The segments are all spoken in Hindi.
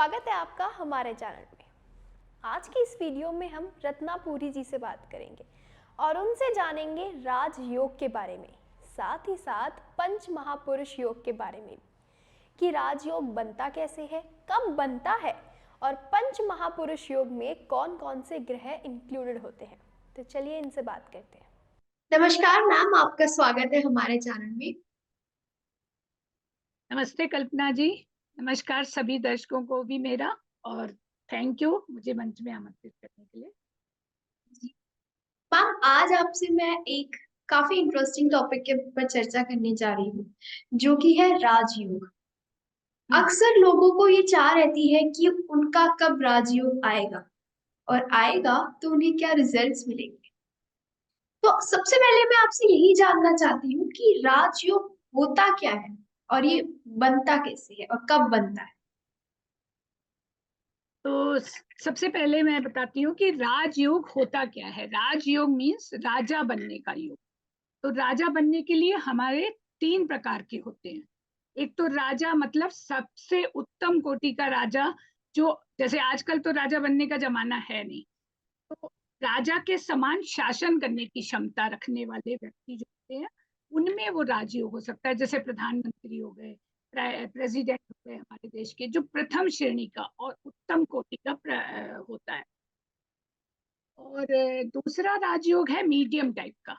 स्वागत है आपका हमारे चैनल में। आज की इस वीडियो में हम रत्नापुरी जी से बात करेंगे और उनसे जानेंगे राजयोग के बारे में, साथ ही साथ पंच महापुरुष योग के बारे में कि राजयोग बनता कैसे है, कब बनता है और पंच महापुरुष योग में कौन कौन से ग्रह इंक्लूडेड होते हैं। तो चलिए इनसे बात करते हैं। नमस्कार मैम, आपका स्वागत है हमारे चैनल में। नमस्ते कल्पना जी। नमस्कार सभी दर्शकों को भी मेरा, और थैंक यू मुझे मंच में आमंत्रित करने के लिए। मैम, आज आपसे मैं एक काफी इंटरेस्टिंग टॉपिक के ऊपर चर्चा करने जा रही हूँ, जो कि है राजयोग। अक्सर लोगों को ये चाह रहती है कि उनका कब राजयोग आएगा और आएगा तो उन्हें क्या रिजल्ट्स मिलेंगे। तो सबसे पहले मैं आपसे यही जानना चाहती हूँ कि राजयोग होता क्या है और ये बनता कैसे है और कब बनता है। तो सबसे पहले मैं बताती हूँ कि राजयोग होता क्या है। राजयोग मीन्स राजा बनने का योग। तो राजा बनने के लिए हमारे 3 प्रकार के होते हैं। एक तो राजा मतलब सबसे उत्तम कोटि का राजा, जो जैसे आजकल तो राजा बनने का जमाना है नहीं, तो राजा के समान शासन करने की क्षमता रखने वाले व्यक्ति जो होते हैं उनमें वो राजयोग हो सकता है। जैसे प्रधानमंत्री हो गए, प्रेसिडेंट हो गए हमारे देश के, जो प्रथम श्रेणी का और उत्तम कोटि का होता है। और दूसरा राजयोग है मीडियम टाइप का,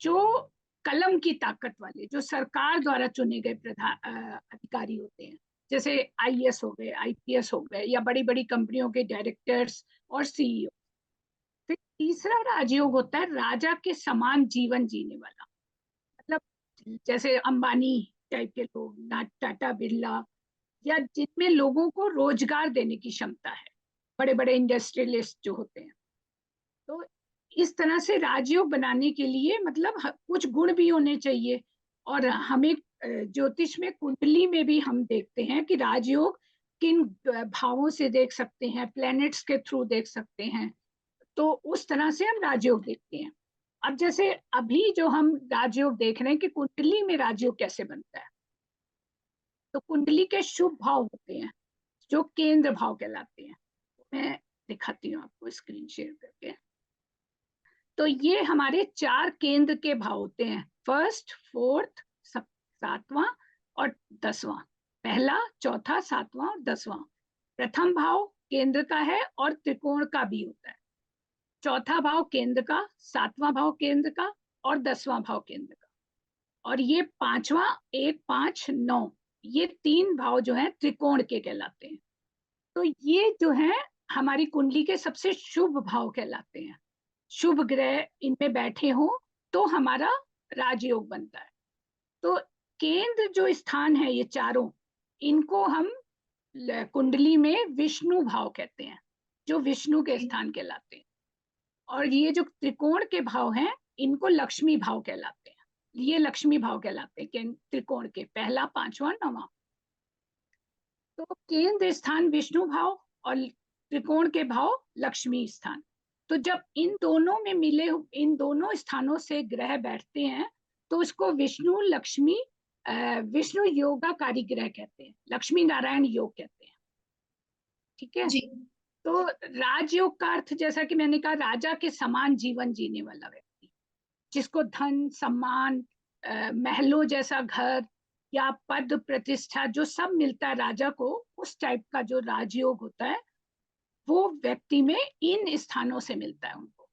जो कलम की ताकत वाले, जो सरकार द्वारा चुने गए अधिकारी होते हैं, जैसे आईएएस हो गए, आईपीएस हो गए, या बड़ी बड़ी कंपनियों के डायरेक्टर्स और सीईओ। फिर तीसरा राजयोग होता है राजा के समान जीवन जीने वाला, मतलब जैसे अंबानी टाइप के लोग, टाटा बिरला, या जिनमें लोगों को रोजगार देने की क्षमता है, बड़े बड़े इंडस्ट्रियलिस्ट जो होते हैं। तो इस तरह से राजयोग बनाने के लिए मतलब कुछ गुण भी होने चाहिए। और हमें ज्योतिष में कुंडली में भी हम देखते हैं कि राजयोग किन भावों से देख सकते हैं, प्लैनेट्स के थ्रू देख सकते हैं। तो उस तरह से हम राजयोग देखते हैं। अब जैसे अभी जो हम राजयोग देख रहे हैं कि कुंडली में राजयोग कैसे बनता है, तो कुंडली के शुभ भाव होते हैं जो केंद्र भाव कहलाते हैं। मैं दिखाती हूँ आपको स्क्रीन शेयर करके। तो ये हमारे 4 केंद्र के भाव होते हैं, फर्स्ट, फोर्थ, 7वां और 10वां। पहला, चौथा, 7वां और 10वां। प्रथम भाव केंद्र का है और त्रिकोण का भी होता है। चौथा भाव केंद्र का, 7वां भाव केंद्र का और 10वां भाव केंद्र का। और ये 5वां, 1, 5, 9, ये 3 भाव जो है त्रिकोण के कहलाते हैं। तो ये जो है हमारी कुंडली के सबसे शुभ भाव कहलाते हैं। शुभ ग्रह इनमें बैठे हो तो हमारा राजयोग बनता है। तो केंद्र जो स्थान है ये चारों, इनको हम कुंडली में विष्णु भाव कहते हैं, जो विष्णु के स्थान कहलाते हैं। और ये जो त्रिकोण के भाव हैं इनको लक्ष्मी भाव कहलाते हैं। ये लक्ष्मी भाव कहलाते हैं त्रिकोण के, पहला, 5वां, 9वां। तो केंद्र स्थान विष्णु भाव और त्रिकोण के भाव लक्ष्मी स्थान। तो जब इन दोनों में मिले, इन दोनों स्थानों से ग्रह बैठते हैं तो उसको विष्णु लक्ष्मी विष्णु योगाकारी ग्रह कहते हैं, लक्ष्मी नारायण योग कहते हैं। ठीक है। जी तो राजयोग का अर्थ, जैसा कि मैंने कहा, राजा के समान जीवन जीने वाला व्यक्ति, जिसको धन, सम्मान, महलों जैसा घर या पद प्रतिष्ठा जो सब मिलता है राजा को, उस टाइप का जो राजयोग होता है वो व्यक्ति में इन स्थानों से मिलता है उनको।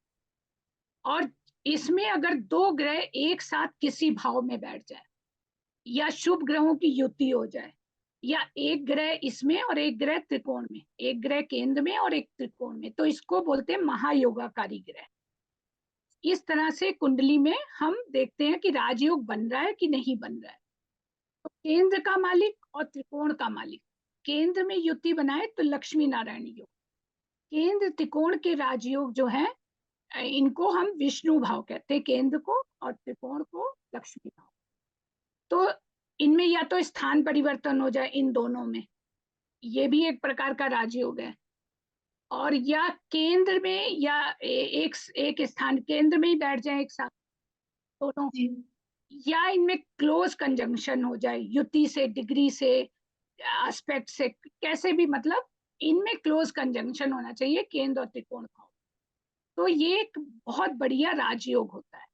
और इसमें अगर 2 ग्रह एक साथ किसी भाव में बैठ जाए, या शुभ ग्रहों की युति हो जाए, या एक ग्रह इसमें और एक ग्रह त्रिकोण में, एक ग्रह केंद्र में और एक त्रिकोण में, तो इसको बोलते हैं महायोगाकारी ग्रह। इस तरह से कुंडली में हम देखते हैं कि राजयोग बन रहा है कि नहीं बन रहा है। तो केंद्र का मालिक और त्रिकोण का मालिक केंद्र में युति बनाए तो लक्ष्मी नारायण योग। केंद्र त्रिकोण के राजयोग जो है इनको हम विष्णु भाव कहते हैं, केंद्र को, और त्रिकोण को लक्ष्मी भाव। तो इनमें या तो स्थान परिवर्तन हो जाए इन दोनों में, ये भी एक प्रकार का राजयोग है। और या केंद्र में या एक स्थान केंद्र में ही बैठ जाए एक साथ दोनों, जी या इनमें क्लोज कंजंक्शन हो जाए, युति से, डिग्री से, एस्पेक्ट से, कैसे भी, मतलब इनमें क्लोज कंजंक्शन होना चाहिए केंद्र और त्रिकोण भाव। तो ये एक बहुत बढ़िया राजयोग होता है।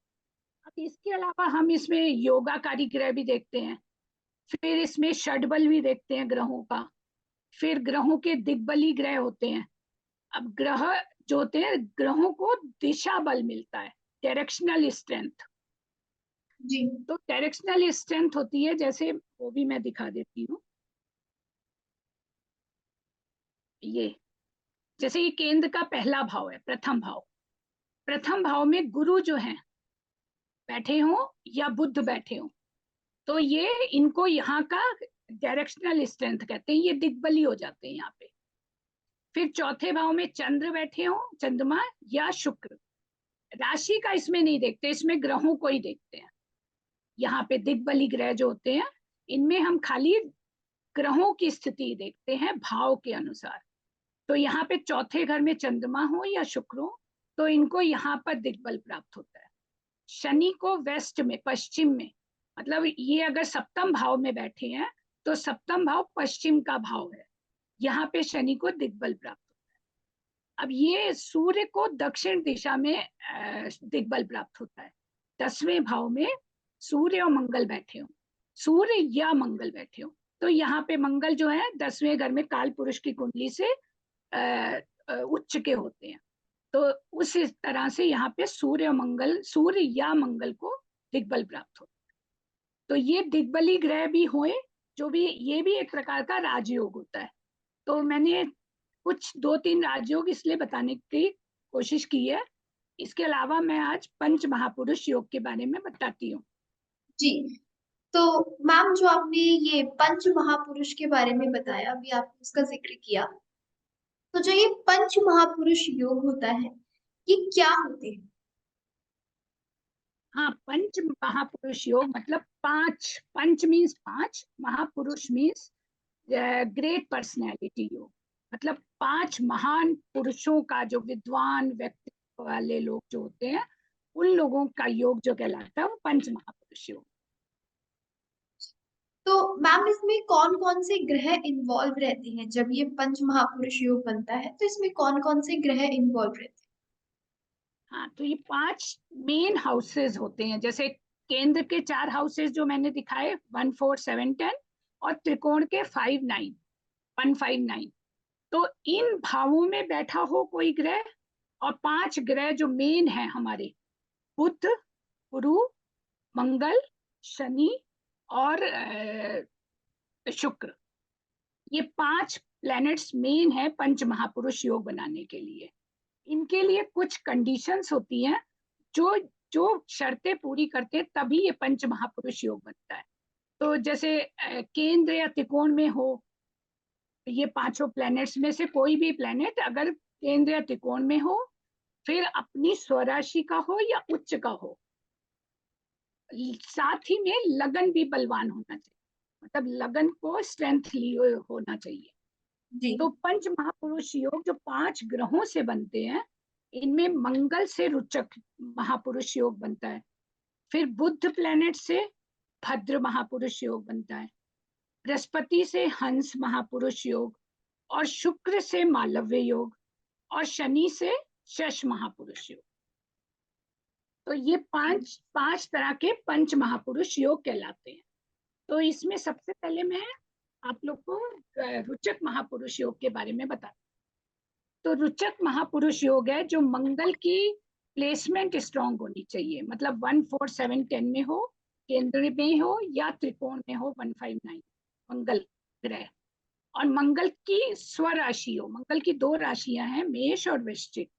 अब इसके अलावा हम इसमें योगाकारी ग्रह भी देखते हैं, फिर इसमें षडबल भी देखते हैं ग्रहों का, फिर ग्रहों के दिग्बली ग्रह होते हैं। अब ग्रह जो होते हैं, ग्रहों को दिशा बल मिलता है, डायरेक्शनल स्ट्रेंथ। जी तो डायरेक्शनल स्ट्रेंथ होती है, जैसे वो भी मैं दिखा देती हूँ। ये जैसे ये केंद्र का पहला भाव है, प्रथम भाव। प्रथम भाव में गुरु जो है बैठे हो या बुध बैठे हो, तो ये इनको यहाँ का डायरेक्शनल स्ट्रेंथ कहते हैं, ये दिग्बली हो जाते हैं यहाँ पे। फिर चौथे भाव में चंद्र बैठे हो, चंद्रमा या शुक्र। राशि का इसमें नहीं देखते, इसमें ग्रहों को ही देखते हैं। यहाँ पे दिग्बली ग्रह जो होते हैं, इनमें हम खाली ग्रहों की स्थिति देखते हैं भाव के अनुसार। तो यहाँ पे चौथे घर में चंद्रमा हो या शुक्र हो, तो इनको यहाँ पर दिग्बल प्राप्त होता है। शनि को वेस्ट में, पश्चिम में, मतलब ये अगर सप्तम भाव में बैठे हैं तो सप्तम भाव पश्चिम का भाव है, यहाँ पे शनि को दिग्बल प्राप्त होता है। अब ये सूर्य को दक्षिण दिशा में दिग्बल प्राप्त होता है। 10वें भाव में सूर्य और मंगल बैठे हो, सूर्य या मंगल बैठे हो, तो यहाँ पे मंगल जो है 10वें घर में काल पुरुष की कुंडली से उच्च के होते हैं। तो उस तरह से यहाँ पे सूर्य या मंगल को दिग्बल प्राप्त होता है। तो ये दिग्बली ग्रह भी हुए, जो भी, ये भी एक प्रकार का राजयोग होता है। तो मैंने कुछ 2-3 राजयोग इसलिए बताने की कोशिश की है। इसके अलावा मैं आज पंच महापुरुष योग के बारे में बताती हूँ। जी। तो मैम, जो आपने ये पंच महापुरुष के बारे में बताया, अभी आपने उसका जिक्र किया, तो जो ये पंच महापुरुष योग होता है, ये क्या होते हैं? हाँ, पंच महापुरुष योग मतलब पांच, पंच मीन्स 5, महापुरुष मीन्स ग्रेट पर्सनैलिटी योग, मतलब 5 महान पुरुषों का, जो विद्वान व्यक्तित्व वाले लोग जो होते हैं, उन लोगों का योग जो कहलाता है वो पंच महापुरुष योग। तो मैम, इसमें कौन कौन से ग्रह इन्वॉल्व रहते हैं? जब ये पंच महापुरुष योग बनता है तो इसमें कौन कौन से ग्रह इन्वॉल्व रहते हैं? हाँ, तो ये 5 मेन हाउसेज होते हैं। जैसे केंद्र के 4 हाउसेज जो मैंने दिखाए, 1, 4, 7, 10, और त्रिकोण के 5, 9, 1, 5, 9। तो इन भावों में बैठा हो कोई ग्रह, और 5 ग्रह जो मेन है हमारे, बुध, गुरु, मंगल, शनि और शुक्र, ये 5 प्लैनेट्स मेन है पंच महापुरुष योग बनाने के लिए। इनके लिए कुछ कंडीशंस होती हैं, जो जो शर्तें पूरी करते तभी ये पंच महापुरुष योग बनता है। तो जैसे केंद्र या त्रिकोण में हो, ये 5 प्लैनेट्स में से कोई भी प्लैनेट अगर केंद्र या त्रिकोण में हो, फिर अपनी स्वराशि का हो या उच्च का हो, साथ ही में लगन भी बलवान होना चाहिए, मतलब लगन को स्ट्रेंथ लिए होना चाहिए। जी तो पंच महापुरुष योग जो 5 ग्रहों से बनते हैं, इनमें मंगल से रुचक महापुरुष योग बनता है, फिर बुध प्लेनेट से भद्र महापुरुष योग बनता है, बृहस्पति से हंस महापुरुष योग, और शुक्र से मालव्य योग, और शनि से शश महापुरुष योग। तो ये पांच तरह के पंच महापुरुष योग कहलाते हैं। तो इसमें सबसे पहले मैं आप लोग को रुचक महापुरुष योग के बारे में बता। तो रुचक महापुरुष योग है जो मंगल की प्लेसमेंट स्ट्रांग होनी चाहिए, मतलब 1, 4, 7, 10 में हो, केंद्र में हो या त्रिकोण में हो, 1, 5, 9 मंगल ग्रह, और मंगल की स्वराशि हो। मंगल की 2 राशियां हैं, मेष और वृश्चिक,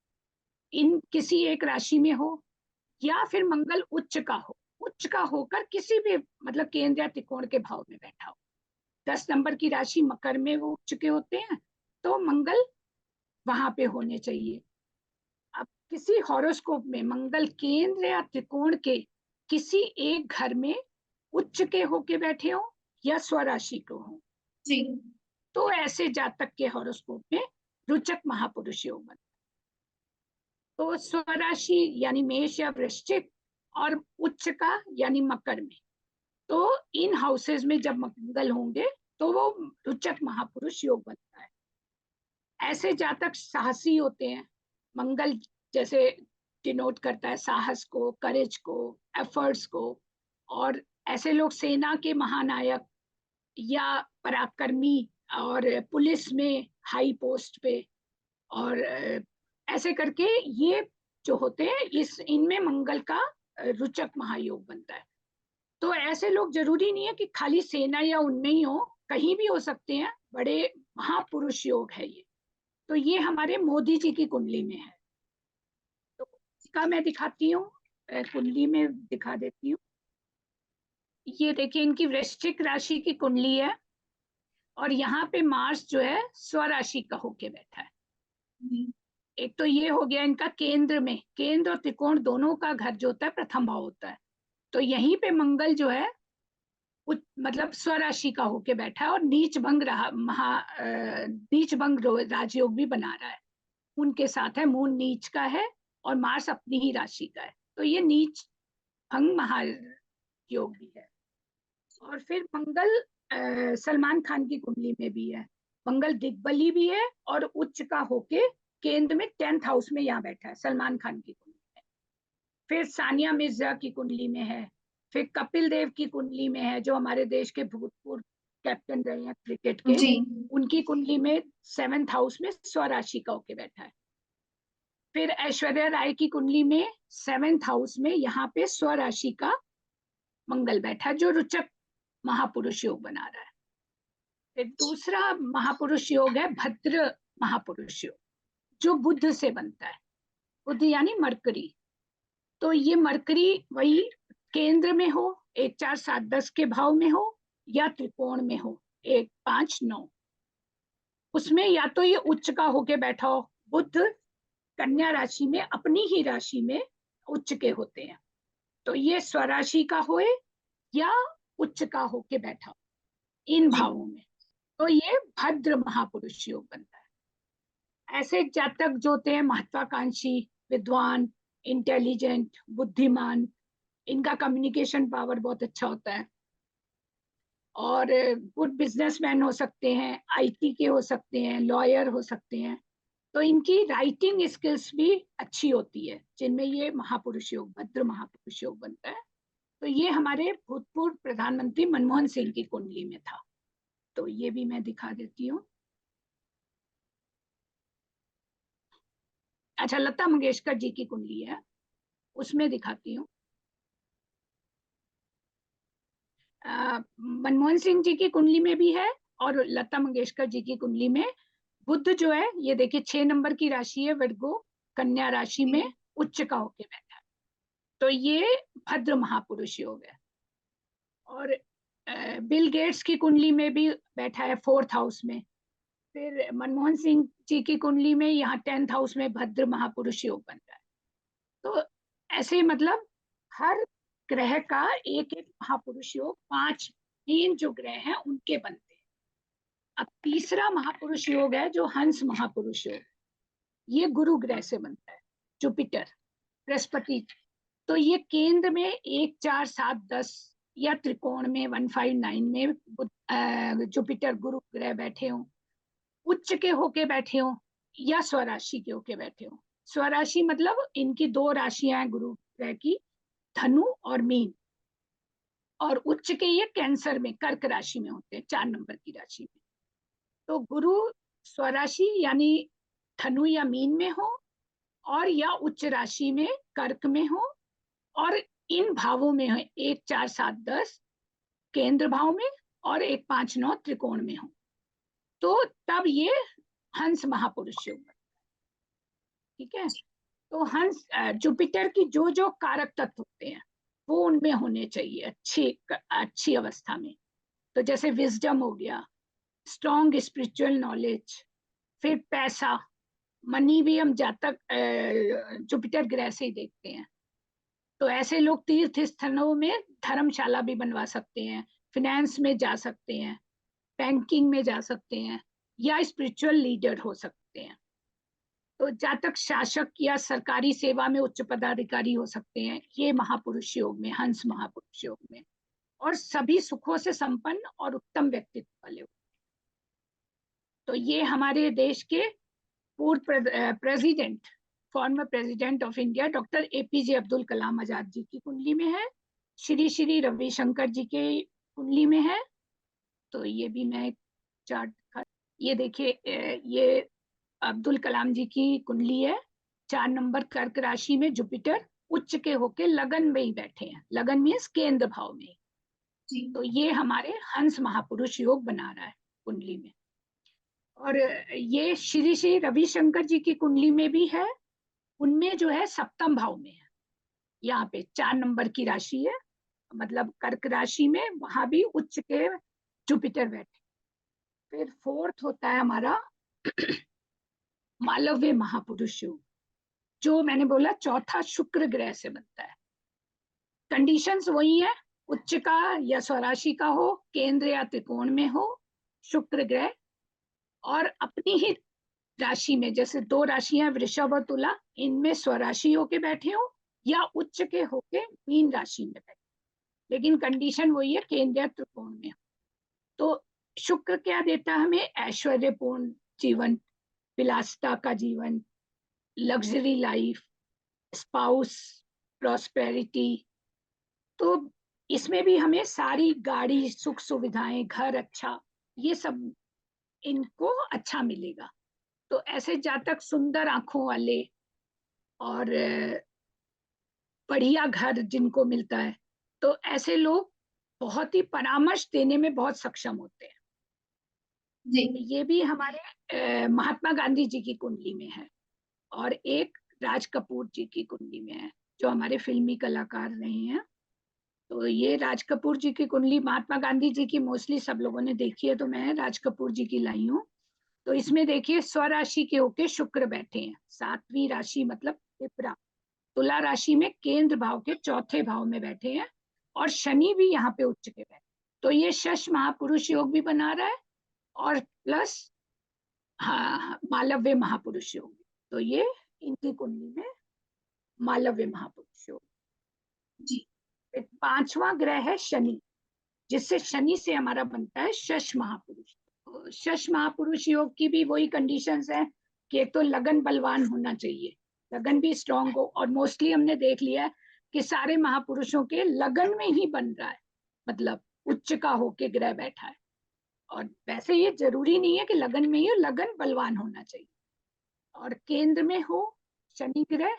इन किसी एक राशि में हो, या फिर मंगल उच्च का हो, उच्च का होकर किसी भी मतलब केंद्र या त्रिकोण के भाव में बैठा हो। 10 नंबर की राशि मकर में वो उच्च के होते हैं, तो मंगल वहां पे होने चाहिए। अब किसी हॉरोस्कोप में मंगल केंद्र या त्रिकोण के किसी एक घर में उच्च के होके बैठे हो या स्वराशि को हो, जी तो ऐसे जातक के हॉरोस्कोप में रुचक महापुरुष योग बनता है। तो स्वराशि यानी मेष या वृश्चिक, और उच्च का यानी मकर में, तो इन हाउसेज में जब मंगल होंगे तो वो रुचक महापुरुष योग बनता है। ऐसे जातक साहसी होते हैं। मंगल जैसे डिनोट करता है साहस को, करेज को, एफर्ट्स को। और ऐसे लोग सेना के महानायक या पराक्रमी, और पुलिस में हाई पोस्ट पे, और ऐसे करके ये जो होते हैं, इस इनमें मंगल का रुचक महायोग बनता है। तो ऐसे लोग जरूरी नहीं है कि खाली सेना या उनमें ही हो, कहीं भी हो सकते हैं। बड़े महापुरुष योग है ये। तो ये हमारे मोदी जी की कुंडली में है। तो इसका मैं दिखाती हूँ, कुंडली में दिखा देती हूँ। ये देखिए, इनकी वृश्चिक राशि की कुंडली है, और यहाँ पे मार्स जो है स्वराशि का होके बैठा है। एक तो ये हो गया इनका केंद्र में, केंद्र और त्रिकोण दोनों का घर जो होता है प्रथम भाव होता है। तो यहीं पे मंगल जो है मतलब स्वराशि का होके बैठा है, और नीच भंग राजयोग भी बना रहा है। उनके साथ है, मून नीच का है और मार्स अपनी ही राशि का है। तो ये नीच भंग महायोग भी है। और फिर मंगल सलमान खान की कुंडली में भी है। मंगल दिग्बली भी है और उच्च का होके केंद्र में 10th हाउस में यहाँ बैठा है सलमान खान की कुंडली में। फिर सानिया मिर्जा की कुंडली में है। फिर कपिल देव की कुंडली में है, जो हमारे देश के भूतपूर्व कैप्टन रहे हैं क्रिकेट के। जी। उनकी कुंडली में 7th हाउस में स्वराशि का होके बैठा है। फिर ऐश्वर्या राय की कुंडली में 7th हाउस में यहाँ पे स्वराशि का मंगल बैठा है, जो रुचक महापुरुष योग बना रहा है। फिर दूसरा महापुरुष योग है भद्र महापुरुष योग, जो बुध से बनता है। बुध यानी मरकरी। तो ये मरकरी वही केंद्र में हो, 1 4 7 10 के भाव में हो, या त्रिकोण में हो 1 5 9, उसमें या तो ये उच्च का होके बैठा हो। बुध कन्या राशि में, अपनी ही राशि में उच्च के होते हैं। तो ये स्वराशि का होए या उच्च का होके बैठा हो इन भावों में, तो ये भद्र महापुरुष योग बनता है। ऐसे जातक जो होते हैं महत्वाकांक्षी, विद्वान, इंटेलिजेंट, बुद्धिमान, इनका कम्युनिकेशन पावर बहुत अच्छा होता है, और गुड बिजनेसमैन हो सकते हैं, आईटी के हो सकते हैं, लॉयर हो सकते हैं। तो इनकी राइटिंग स्किल्स भी अच्छी होती है, जिनमें ये महापुरुष योग, भद्र महापुरुष योग बनता है। तो ये हमारे भूतपूर्व प्रधानमंत्री मनमोहन सिंह की कुंडली में था। तो ये भी मैं दिखा देती हूँ। अच्छा, लता मंगेशकर जी की कुंडली है, उसमें दिखाती हूँ। मनमोहन सिंह जी की कुंडली में भी है, और लता मंगेशकर जी की कुंडली में बुध जो है, ये देखिए 6 नंबर की राशि है वर्गो, कन्या राशि में उच्च का होके बैठा है। तो ये भद्र महापुरुष योग है। और बिल गेट्स की कुंडली में भी बैठा है 4th हाउस में। फिर मनमोहन सिंह जी की कुंडली में यहाँ 10th हाउस में भद्र महापुरुष योग बन रहा है। तो ऐसे मतलब हर ग्रह का एक एक महापुरुष योग, 5 मेन जो ग्रह हैं उनके बनते हैं। अब तीसरा महापुरुष योग है जो हंस महापुरुष योग, ये गुरु ग्रह से बनता है, जुपिटर, बृहस्पति। तो ये केंद्र में 1 4 7 10 या त्रिकोण में 1 5 9 में जुपिटर गुरु ग्रह बैठे हों, उच्च के होके बैठे हों, या स्वराशि के होके बैठे हों। स्वराशि मतलब इनकी 2 राशियां हैं गुरु ग्रह की, धनु और मीन। और उच्च के ये कैंसर में, कर्क राशि में होते हैं, 4 नंबर की राशि में। तो गुरु स्वराशि यानी धनु या मीन में हो, और या उच्च राशि में कर्क में हो, और इन भावों में है 1 4 7 10 केंद्र भाव में, और 1 5 9 त्रिकोण में हो, तो तब ये हंस महापुरुष योग बनता है। ठीक है। तो हंस जुपिटर की जो जो कारक तत्व होते हैं वो उनमें होने चाहिए अच्छी अवस्था में। तो जैसे विजडम हो गया, स्ट्रॉन्ग स्पिरिचुअल नॉलेज, फिर पैसा, मनी भी हम जातक जुपिटर ग्रह से ही देखते हैं। तो ऐसे लोग तीर्थ स्थलों में धर्मशाला भी बनवा सकते हैं, फिनेंस में जा सकते हैं, बैंकिंग में जा सकते हैं, या स्पिरिचुअल लीडर हो सकते हैं। तो जातक शासक या सरकारी सेवा में उच्च पदाधिकारी हो सकते हैं, ये महापुरुष योग में, हंस महापुरुष योग में। और सभी सुखों से संपन्न और उत्तम व्यक्तित्व वाले। तो ये हमारे देश के पूर्व president, former president of India doctor APJ Abdul Kalam Azad ji की कुंडली में है, श्री श्री रविशंकर जी के कुंडली में है। तो ये भी मैं एक चार्ट, ये देखिए, ये अब्दुल कलाम जी की कुंडली है। 4 नंबर कर्क राशि में जुपिटर उच्च के होके लगन में ही बैठे हैं, लगन मीन्स केंद्र भाव में। जी तो ये हमारे हंस महापुरुष योग बना रहा है कुंडली में। और ये श्री श्री रविशंकर जी की कुंडली में भी है, उनमें जो है सप्तम भाव में है, यहाँ पे 4 नंबर की राशि है, मतलब कर्क राशि में, वहां भी उच्च के जुपिटर बैठे। फिर फोर्थ होता है हमारा मालव्य महापुरुष योग, जो मैंने बोला चौथा शुक्र ग्रह से बनता है। कंडीशंस वही है, उच्च का या स्वराशि का हो, केंद्र या त्रिकोण में हो शुक्र ग्रह, और अपनी ही राशि में, जैसे 2 राशियां वृषभ और तुला, इनमें स्वराशि होके बैठे हो या उच्च के होके मीन राशि में बैठे, लेकिन कंडीशन वही है, केंद्र या त्रिकोण में। तो शुक्र क्या देता है हमें? ऐश्वर्यपूर्ण जीवन, विलासिता का जीवन, लग्जरी लाइफ, स्पाउस, प्रॉस्पेरिटी। तो इसमें भी हमें सारी गाड़ी, सुख सुविधाएं, घर अच्छा, ये सब इनको अच्छा मिलेगा। तो ऐसे जातक सुंदर आंखों वाले और बढ़िया घर जिनको मिलता है, तो ऐसे लोग बहुत ही परामर्श देने में बहुत सक्षम होते हैं। जी ये भी हमारे महात्मा गांधी जी की कुंडली में है, और एक राज कपूर जी की कुंडली में है, जो हमारे फिल्मी कलाकार रहे हैं। तो ये राज कपूर जी की कुंडली, महात्मा गांधी जी की मोस्टली सब लोगों ने देखी है, तो मैं राज कपूर जी की लाई हूँ। तो इसमें देखिए स्वराशि के होके शुक्र बैठे हैं, 7वीं राशि मतलब विपरा, तुला राशि में केंद्र भाव के चौथे भाव में बैठे हैं, और शनि भी यहाँ पे उच्च के बैठे। तो ये शश महापुरुष योग भी बना रहा है, और प्लस मालव्य महापुरुष योग। तो ये इनकी कुंडली में मालव्य महापुरुष योग। जी 5वां ग्रह है शनि, जिससे शनि से हमारा बनता है शश महापुरुष। तो शश महापुरुष योग की भी वही कंडीशंस है कि एक तो लगन बलवान होना चाहिए, लगन भी स्ट्रांग हो, और मोस्टली हमने देख लिया है कि सारे महापुरुषों के लगन में ही बन रहा है, मतलब उच्च का होके ग्रह बैठा है। और वैसे ये जरूरी नहीं है कि लगन में ही हो, लगन बलवान होना चाहिए। और केंद्र में हो शनि ग्रह,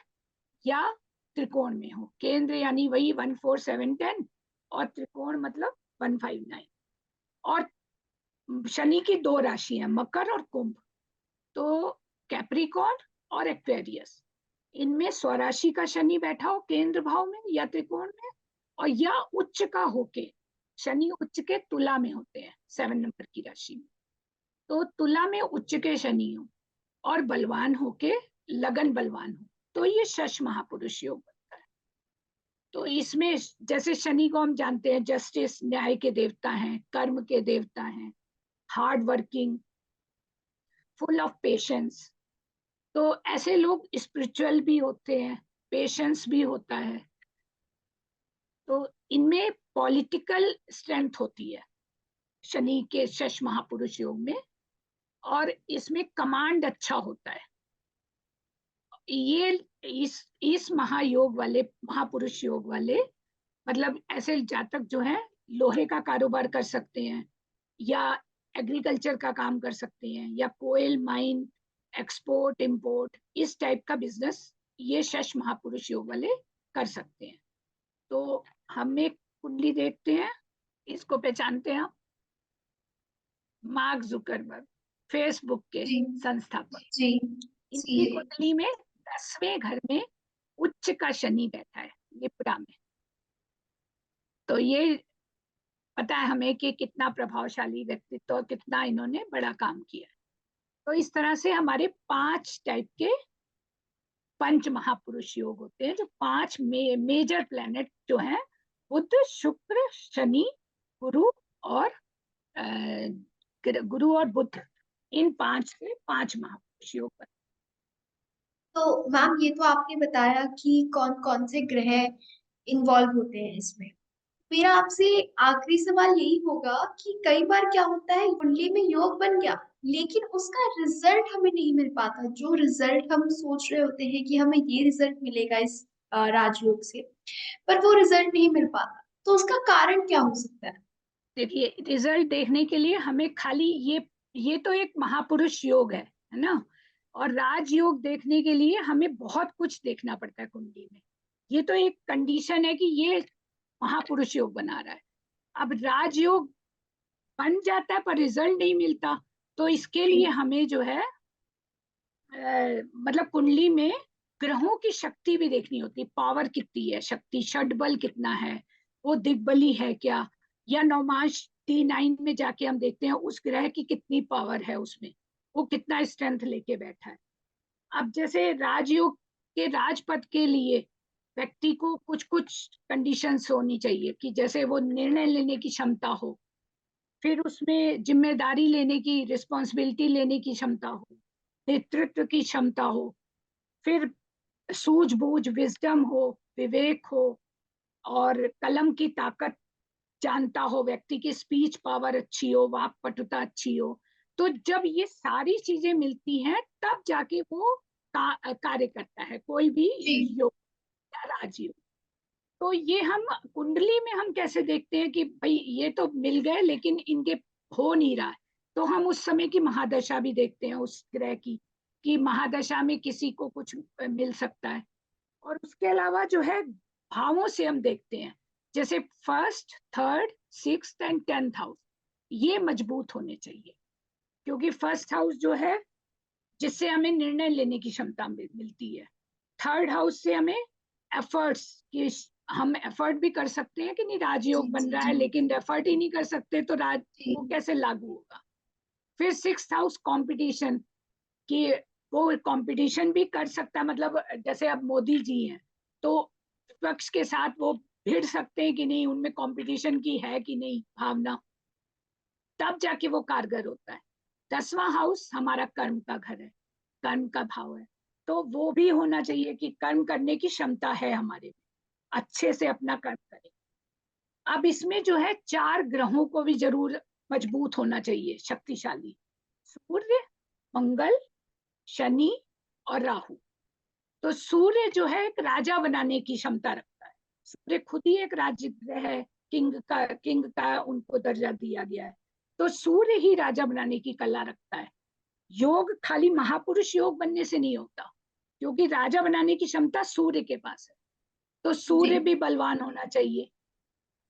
या त्रिकोण में हो, केंद्र यानी वही 1 4 7 10, और त्रिकोण मतलब 1 5 9। और शनि की 2 राशियां मकर और कुंभ, तो कैप्रिकॉर्न और एक्वेरियस, इनमें स्वराशि का शनि बैठा हो केंद्र भाव में या त्रिकोण में, और या उच्च का होके, शनि उच्च के तुला में होते हैं 7 नंबर की राशि में। तो तुला में उच्च के शनि हो और बलवान होके, लगन बलवान हो, तो ये शश महापुरुष योग बनता है। तो इसमें जैसे शनि को हम जानते हैं जस्टिस, न्याय के देवता हैं, कर्म के देवता हैं, hard working, full of patience. तो ऐसे लोग स्पिरिचुअल भी होते हैं, पेशेंस भी होता है। तो इनमें पॉलिटिकल स्ट्रेंथ होती है शनि के शश महापुरुष योग में, और इसमें कमांड अच्छा होता है। ये इस महायोग वाले, महापुरुष योग वाले, मतलब ऐसे जातक जो हैं लोहे का कारोबार कर सकते हैं, या एग्रीकल्चर का काम कर सकते हैं, या कोयल माइन, एक्सपोर्ट इंपोर्ट, इस टाइप का बिजनेस ये शश महापुरुष योग वाले कर सकते हैं। तो हम एक कुंडली देखते हैं, इसको पहचानते हैं आप? मार्क जुकरबर्ग, फेसबुक के जी संस्थापक, जी इनकी जी कुंडली में 10वें घर में उच्च का शनि बैठा है लिब्रा में। तो ये पता है हमें कि कितना प्रभावशाली व्यक्तित्व और कितना इन्होंने बड़ा काम किया। तो इस तरह से हमारे 5 टाइप के पंच महापुरुष योग होते हैं, जो 5 मेजर प्लेनेट जो हैं, बुध, शुक्र, शनि, गुरु और गुरु और बुध, इन 5 के 5 महापुरुष योग बनते तो मैम ये तो आपने बताया कि कौन कौन से ग्रह इन्वॉल्व होते हैं इसमें, मेरा आपसे आखिरी सवाल यही होगा कि कई बार क्या होता है, कुंडली में योग बन गया लेकिन उसका रिजल्ट हमें नहीं मिल पाता। जो रिजल्ट हम सोच रहे होते हैं कि हमें ये रिजल्ट मिलेगा इस राजयोग से, पर वो रिजल्ट नहीं मिल पाता, तो उसका कारण क्या हो सकता है? देखिए, रिजल्ट देखने के लिए हमें खाली ये तो एक महापुरुष योग है ना। और राजयोग देखने के लिए हमें बहुत कुछ देखना पड़ता है कुंडली में। ये तो एक कंडीशन है कि ये महापुरुष योग बना रहा है। अब राजयोग बन जाता है पर रिजल्ट नहीं मिलता, तो इसके लिए जी हमें जो है मतलब कुंडली में ग्रहों की शक्ति भी देखनी होती है। पावर कितनी है, शक्ति षडबल कितना है, वो दिग्बली है क्या, या नौमांश D9 में जाके हम देखते हैं उस ग्रह की कितनी पावर है, उसमें वो कितना स्ट्रेंथ लेके बैठा है। अब जैसे राजयोग के राजपद के लिए व्यक्ति को कुछ कुछ कंडीशंस होनी चाहिए, कि जैसे वो निर्णय लेने की क्षमता हो, फिर उसमें जिम्मेदारी लेने की, रिस्पॉन्सिबिलिटी लेने की क्षमता हो, नेतृत्व की क्षमता हो, फिर सूझबूझ, विजडम हो, विवेक हो, और कलम की ताकत जानता हो, व्यक्ति की स्पीच पावर अच्छी हो, वाक पटुता अच्छी हो। तो जब ये सारी चीजें मिलती हैं तब जाके वो कार्य करता है कोई भी जी योग या राजयोग। तो ये हम कुंडली में हम कैसे देखते हैं कि भाई ये तो मिल गए लेकिन इनके हो नहीं रहा है, तो हम उस समय की महादशा भी देखते हैं उस ग्रह की, कि महादशा में किसी को कुछ मिल सकता है। और उसके अलावा जो है भावों से हम देखते हैं, जैसे first, third, sixth and 10th house, ये मजबूत होने चाहिए। क्योंकि फर्स्ट हाउस जो है जिससे हमें निर्णय लेने की क्षमता मिलती है, थर्ड हाउस से हमें एफर्ट्स की, हम एफर्ट भी कर सकते हैं कि नहीं, जी राजयोग बन जी रहा है जी लेकिन एफर्ट ही नहीं कर सकते तो राज जी वो कैसे लागू होगा। फिर सिक्स्थ हाउस कंपटीशन, कि वो कंपटीशन भी कर सकता है, मतलब जैसे अब मोदी जी हैं तो विपक्ष के साथ वो भिड़ सकते हैं कि नहीं, उनमें कंपटीशन की है कि नहीं भावना, तब जाके वो कारगर होता है। 10वां हाउस हमारा कर्म का घर है, कर्म का भाव है, तो वो भी होना चाहिए कि कर्म करने की क्षमता है हमारे में, अच्छे से अपना कर्म करें। अब इसमें जो है 4 ग्रहों को भी जरूर मजबूत होना चाहिए, शक्तिशाली, सूर्य, मंगल, शनि और राहु। तो सूर्य जो है एक राजा बनाने की क्षमता रखता है, सूर्य खुद ही एक राज्य ग्रह है, किंग का उनको दर्जा दिया गया है। तो सूर्य ही राजा बनाने की कला रखता है। योग खाली महापुरुष योग बनने से नहीं होता, क्योंकि राजा बनाने की क्षमता सूर्य के पास है। तो जी सूर्य भी बलवान होना चाहिए।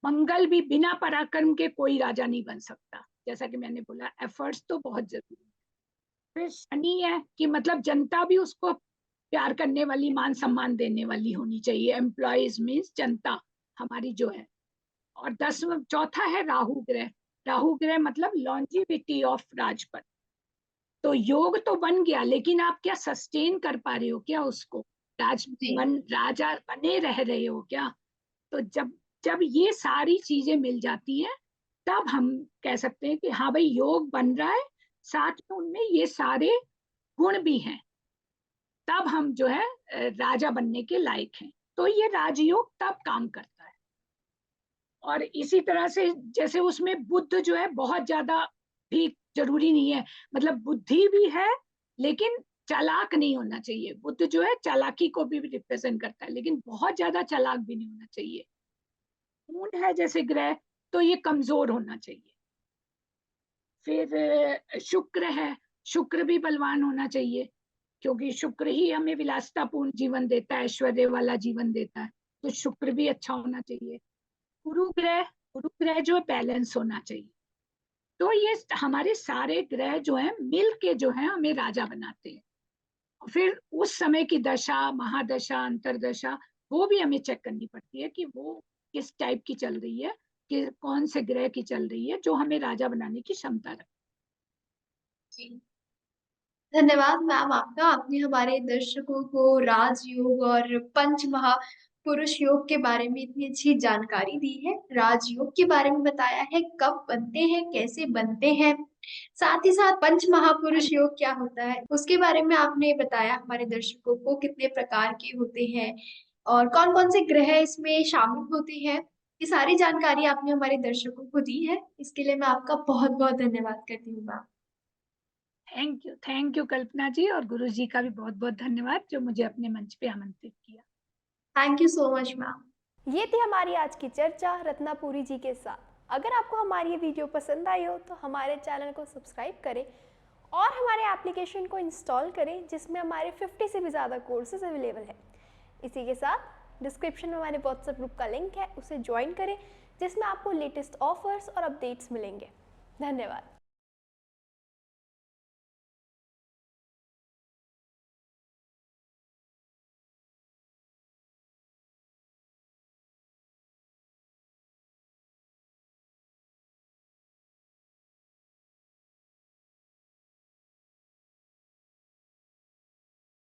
मंगल भी, बिना पराक्रम के कोई राजा नहीं बन सकता, जैसा कि मैंने बोला, एफर्ट्स तो बहुत जरूरी है। फिर शनि है कि मतलब जनता भी उसको प्यार करने वाली, मान सम्मान देने वाली होनी चाहिए, एम्प्लॉयज मीन्स जनता हमारी जो है। और 10वां, चौथा है राहु ग्रह। राहु ग्रह मतलब लॉन्जिविटी ऑफ राजपद। तो योग तो बन गया लेकिन आप क्या सस्टेन कर पा रहे हो क्या उसको, जी राजा बने रह रहे हो क्या। तो जब जब ये सारी चीजें मिल जाती हैं तब हम कह सकते हैं कि हाँ भाई योग बन रहा है, साथ में उनमें ये सारे गुण भी हैं, तब हम जो है राजा बनने के लायक हैं। तो ये राजयोग तब काम करता है। और इसी तरह से जैसे उसमें बुद्ध जो है बहुत ज्यादा भी जरूरी नहीं है, मतलब बुद्धि भी है लेकिन चालाक नहीं होना चाहिए। बुद्ध जो है चालाकी को भी रिप्रेजेंट करता है, लेकिन बहुत ज्यादा चालाक भी नहीं होना चाहिए। मून है जैसे ग्रह, तो ये कमजोर होना चाहिए। फिर शुक्र है, शुक्र भी बलवान होना चाहिए, क्योंकि शुक्र ही हमें विलासितापूर्ण जीवन देता है, ऐश्वर्य वाला जीवन देता है। तो शुक्र भी अच्छा होना चाहिए। गुरु ग्रह, गुरु ग्रह जो है बैलेंस होना चाहिए। तो ये हमारे सारे ग्रह जो हैं मिल के जो है हमें राजा बनाते हैं। फिर उस समय की दशा, महादशा, अंतरदशा, वो भी हमें चेक करनी पड़ती है कि वो किस टाइप की चल रही है, कि कौन से ग्रह की चल रही है जो हमें राजा बनाने की क्षमता रखती जी धन्यवाद मैम आपका। आपने हमारे दर्शकों को राजयोग और पंच महापुरुष योग के बारे में इतनी अच्छी जानकारी दी है। राजयोग के बारे में बताया है, कब बनते हैं, कैसे बनते हैं, साथ ही साथ पंच है। महापुरुष योग क्या होता है उसके बारे में आपने बताया हमारे दर्शकों को, कितने प्रकार के होते हैं और कौन कौन से ग्रह इसमें शामिल होते हैं। ये सारी जानकारी आपने हमारे दर्शकों को दी है, इसके लिए मैं आपका बहुत बहुत धन्यवाद करती हूँ मैम। थैंक यू कल्पना जी, और गुरु जी का भी बहुत बहुत धन्यवाद जो मुझे अपने मंच पे आमंत्रित किया। Thank you so much ma'am. ये थी हमारी आज की चर्चा रत्नापुरी जी के साथ। अगर आपको हमारी ये वीडियो पसंद आई हो तो हमारे चैनल को सब्सक्राइब करें और हमारे एप्लीकेशन को इंस्टॉल करें, जिसमें हमारे 50 से भी ज़्यादा कोर्सेज अवेलेबल हैं। इसी के साथ डिस्क्रिप्शन में हमारे व्हाट्सएप ग्रुप का लिंक है, उसे ज्वाइन करें, जिसमें आपको लेटेस्ट ऑफर्स और अपडेट्स मिलेंगे। धन्यवाद।